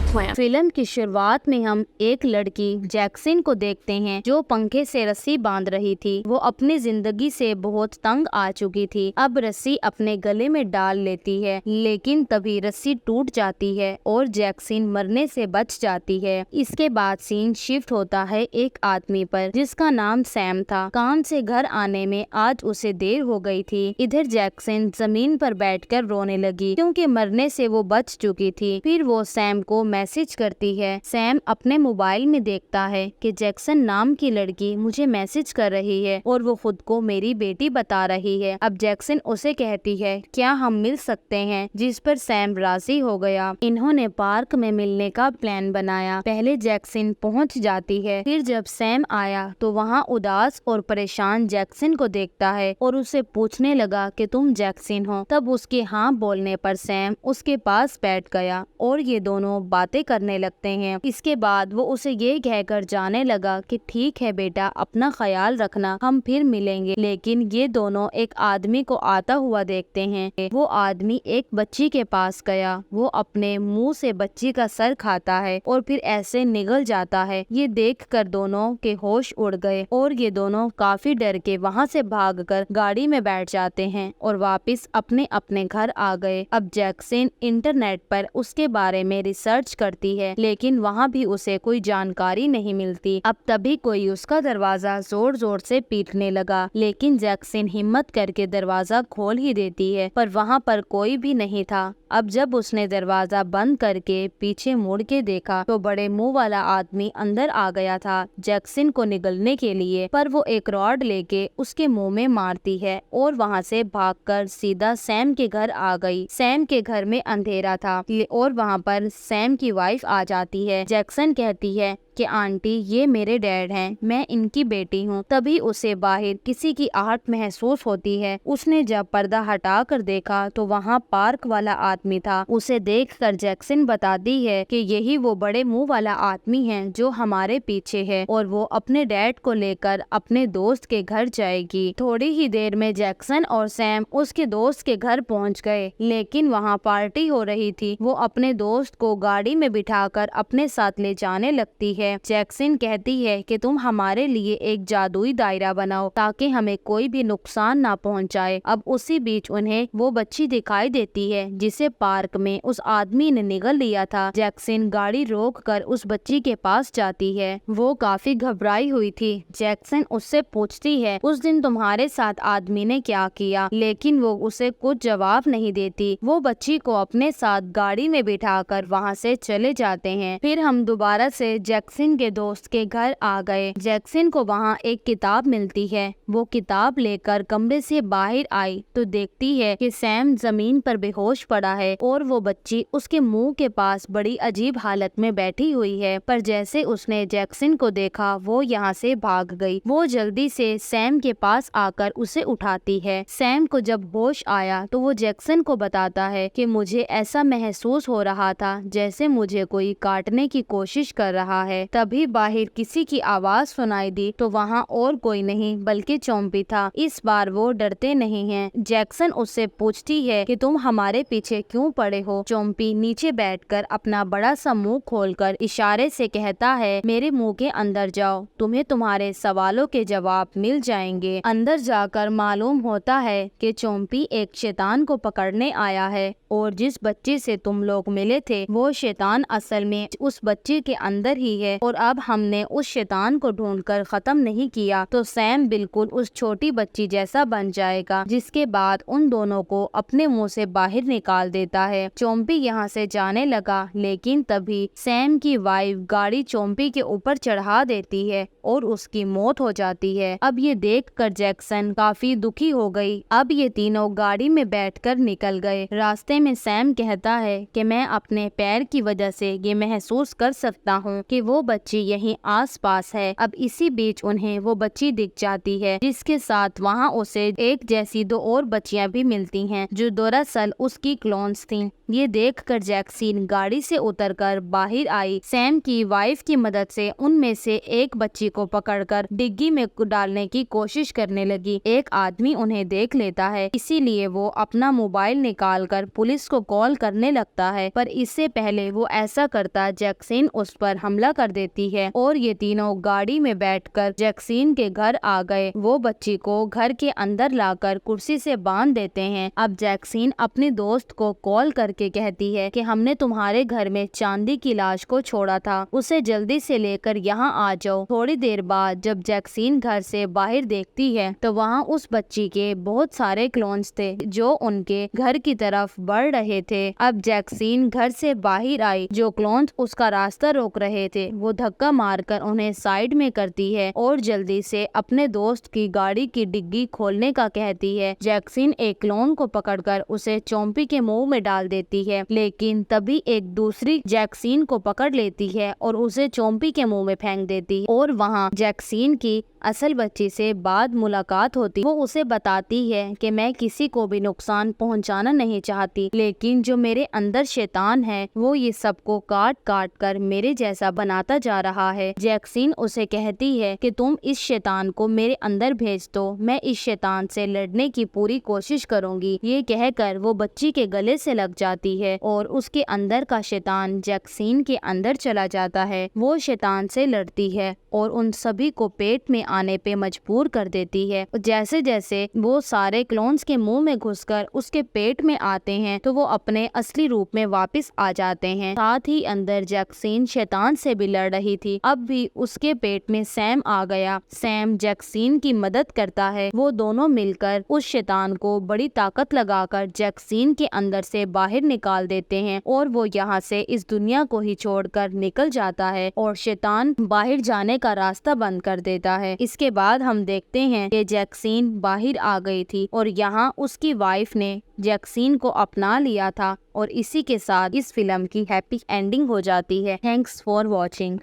plan. Film की शुरुआत में हम एक लड़की जैक्सिन को देखते हैं जो पंखे से रस्सी बांध रही थी। वो अपनी जिंदगी से बहुत तंग आ चुकी थी। अब रस्सी अपने गले में डाल लेती है, लेकिन तभी रस्सी टूट जाती है और जैक्सिन मरने से बच जाती है। इसके बाद सीन शिफ्ट होता है एक आदमी पर जिसका नाम सैम था। काम से घर आने में आज उसे देर हो गई थी। इधर जैक्सिन जमीन पर बैठकर रोने लगी क्योंकि मरने से वो बच चुकी थी। फिर वो सैम को मैसेज करती है। सैम अपने मोबाइल में देखता है कि जैक्सन नाम की लड़की मुझे मैसेज कर रही है और वो खुद को मेरी बेटी बता रही है। अब जैक्सन उसे कहती है क्या हम मिल सकते हैं, जिस पर सैम राजी हो गया। इन्होंने पार्क में मिलने का प्लान बनाया। पहले जैक्सन पहुंच जाती है। फिर जब सैम आया तो वहाँ उदास और परेशान जैक्सन को देखता है और उसे पूछने लगा कि तुम जैक्सन हो। तब उसके हाँ बोलने पर सैम उसके पास बैठ गया और ये दोनों बातें करने लगते हैं। इसके बाद वो उसे ये कहकर जाने लगा कि ठीक है बेटा, अपना ख्याल रखना, हम फिर मिलेंगे। लेकिन ये दोनों एक आदमी को आता हुआ देखते हैं। वो आदमी एक बच्ची के पास गया। वो अपने मुंह से बच्ची का सर खाता है और फिर ऐसे निगल जाता है। ये देखकर दोनों के होश उड़ गए और ये दोनों काफी डर के वहाँ से भागकर गाड़ी में बैठ जाते हैं और वापस अपने अपने घर आ गए। अब जैक्सन इंटरनेट पर उसके बारे में रिसर्च करती है, लेकिन वहाँ भी उसे कोई जानकारी नहीं मिलती। अब तभी कोई उसका दरवाजा जोर जोर से पीटने लगा, लेकिन जैक्सन हिम्मत करके दरवाजा खोल ही देती है, पर वहाँ पर कोई भी नहीं था। अब जब उसने दरवाजा बंद करके पीछे मुड़ के देखा तो बड़े मुंह वाला आदमी अंदर आ गया था जैक्सन को निगलने के लिए, पर वो एक रॉड लेके उसके मुंह में मारती है और वहाँ से भागकर सीधा सैम के घर आ गई। सैम के घर में अंधेरा था और वहाँ पर सैम की वाइफ आ जाती है। जैक्सन कहती है कि आंटी ये मेरे डैड हैं, मैं इनकी बेटी हूँ। तभी उसे बाहर किसी की आहट महसूस होती है। उसने जब पर्दा हटा कर देखा तो वहाँ पार्क वाला आदमी था। उसे देखकर जैक्सन बताती है कि यही वो बड़े मुंह वाला आदमी है जो हमारे पीछे है और वो अपने डैड को लेकर अपने दोस्त के घर जाएगी। थोड़ी ही देर में जैक्सन और सैम उसके दोस्त के घर पहुँच गए, लेकिन वहाँ पार्टी हो रही थी। वो अपने दोस्त को गाड़ी में बिठाकर अपने साथ ले जाने लगती है। जैक्सन कहती है कि तुम हमारे लिए एक जादुई दायरा बनाओ ताकि हमें कोई भी नुकसान ना पहुंचाए। अब उसी बीच उन्हें वो बच्ची दिखाई देती है जिसे पार्क में उस आदमी ने निगल लिया था। जैक्सन गाड़ी रोककर उस बच्ची के पास जाती है। वो काफी घबराई हुई थी। जैक्सन उससे पूछती है उस दिन तुम्हारे साथ आदमी ने क्या किया, लेकिन वो उसे कुछ जवाब नहीं देती। वो बच्ची को अपने साथ गाड़ी में बिठाकर वहाँ से चले जाते हैं। फिर हम दोबारा से जैक्सन के दोस्त के घर आ गए। जैक्सन को वहाँ एक किताब मिलती है। वो किताब लेकर कमरे से बाहर आई तो देखती है कि सैम जमीन पर बेहोश पड़ा है और वो बच्ची उसके मुंह के पास बड़ी अजीब हालत में बैठी हुई है। पर जैसे उसने जैक्सन को देखा वो यहाँ से भाग गई। वो जल्दी से सैम के पास आकर उसे उठाती है। सैम को जब होश आया तो वो जैक्सन को बताता है कि मुझे ऐसा महसूस हो रहा था जैसे मुझे कोई काटने की कोशिश कर रहा है। तभी बाहर किसी की आवाज सुनाई दी तो वहाँ और कोई नहीं बल्कि चोम्पी था। इस बार वो डरते नहीं हैं। जैक्सन उससे पूछती है कि तुम हमारे पीछे क्यों पड़े हो। चोम्पी नीचे बैठकर अपना बड़ा सा मुंह खोलकर इशारे से कहता है मेरे मुंह के अंदर जाओ, तुम्हें तुम्हारे सवालों के जवाब मिल जाएंगे। अंदर जाकर मालूम होता है कि चोम्पी एक शैतान को पकड़ने आया है और जिस बच्चे से तुम लोग मिले थे वो शैतान असल में उस बच्चे के अंदर ही है और अब हमने उस शैतान को ढूंढकर खत्म नहीं किया तो सैम बिल्कुल उस छोटी बच्ची जैसा बन जाएगा। जिसके बाद उन दोनों को अपने मुंह से बाहर निकाल देता है। चोम्पी यहाँ से जाने लगा, लेकिन तभी सैम की वाइफ गाड़ी चोम्पी के ऊपर चढ़ा देती है और उसकी मौत हो जाती है। अब ये देखकर जैक्सन काफी दुखी हो गई। अब ये तीनों गाड़ी में बैठकर निकल गए। रास्ते में सैम कहता है कि मैं अपने पैर की वजह से ये महसूस कर सकता हूँ कि वो बच्ची यहीं आसपास है। अब इसी बीच उन्हें वो बच्ची दिख जाती है जिसके साथ वहाँ उसे एक जैसी दो और बच्चियां भी मिलती हैं जो दरअसल उसकी क्लोन्स थीं। ये देखकर जैक्सन गाड़ी से उतरकर बाहर आई। सैम की वाइफ की मदद से उनमें से एक बच्ची को पकड़कर डिग्गी में डालने की कोशिश करने लगी। एक आदमी उन्हें देख लेता है, इसीलिए वो अपना मोबाइल निकालकर पुलिस को कॉल करने लगता है, पर इससे पहले वो ऐसा करता जैक्सीन उस पर हमला कर देती है और ये तीनों गाड़ी में बैठकर जैक्सीन के घर आ गए। वो बच्ची को घर के अंदर लाकर कुर्सी से बांध देते हैं। अब जैक्सीन अपने दोस्त को कॉल करके कहती है कि हमने तुम्हारे घर में चांदी की लाश को छोड़ा था, उसे जल्दी से लेकर यहाँ आ जाओ। थोड़ी देर बाद जब जैक्सीन घर से बाहर देखती है तो वहाँ उस बच्ची के बहुत सारे क्लोन्स थे जो उनके घर की तरफ बढ़ रहे थे। अब जैक्सीन घर से बाहर आई। जो क्लोन्स उसका रास्ता रोक रहे थे वो धक्का मारकर उन्हें साइड में करती है और जल्दी से अपने दोस्त की गाड़ी की डिग्गी खोलने का कहती है। जैक्सीन एक क्लोन को पकड़कर उसे चोंपी के मुंह में डाल देती है, लेकिन तभी एक दूसरी जैक्सीन को पकड़ लेती है और उसे चोंपी के मुंह में फेंक देती है और वहाँ जैक्सीन की असल बच्ची से बाद मुलाकात होती। वो उसे बताती है कि मैं किसी को भी नुकसान पहुंचाना नहीं चाहती, लेकिन जो मेरे अंदर शैतान है वो ये सबको काट काट कर मेरे जैसा बनाता जा रहा है। जैक्सीन उसे कहती है कि तुम इस शैतान को मेरे अंदर भेज दो, मैं इस शैतान से लड़ने की पूरी कोशिश करूंगी। ये कहकर वो बच्ची के गले से लग जाती है और उसके अंदर का शैतान जैक्सीन के अंदर चला जाता है। वो शैतान से लड़ती है और उन सभी को पेट में आने पे मजबूर कर देती है। जैसे जैसे वो सारे क्लोन्स के मुंह में घुसकर उसके पेट में आते हैं तो वो अपने असली रूप में वापस आ जाते हैं। साथ ही अंदर जैक्सीन शैतान से भी लड़ रही थी। अब भी उसके पेट में सैम आ गया। सैम जैक्सीन की मदद करता है। वो दोनों मिलकर उस शैतान को बड़ी ताकत लगाकर जैक्सीन के अंदर से बाहर निकाल देते हैं और वो यहाँ से इस दुनिया को ही छोड़कर निकल जाता है और शैतान बाहर जाने का रास्ता बंद कर देता है। इसके बाद हम देखते हैं कि जैक्सीन बाहर आ गई थी और यहाँ उसकी वाइफ ने जैक्सीन को अपना लिया था और इसी के साथ इस फिल्म की हैप्पी एंडिंग हो जाती है। Thanks for watching.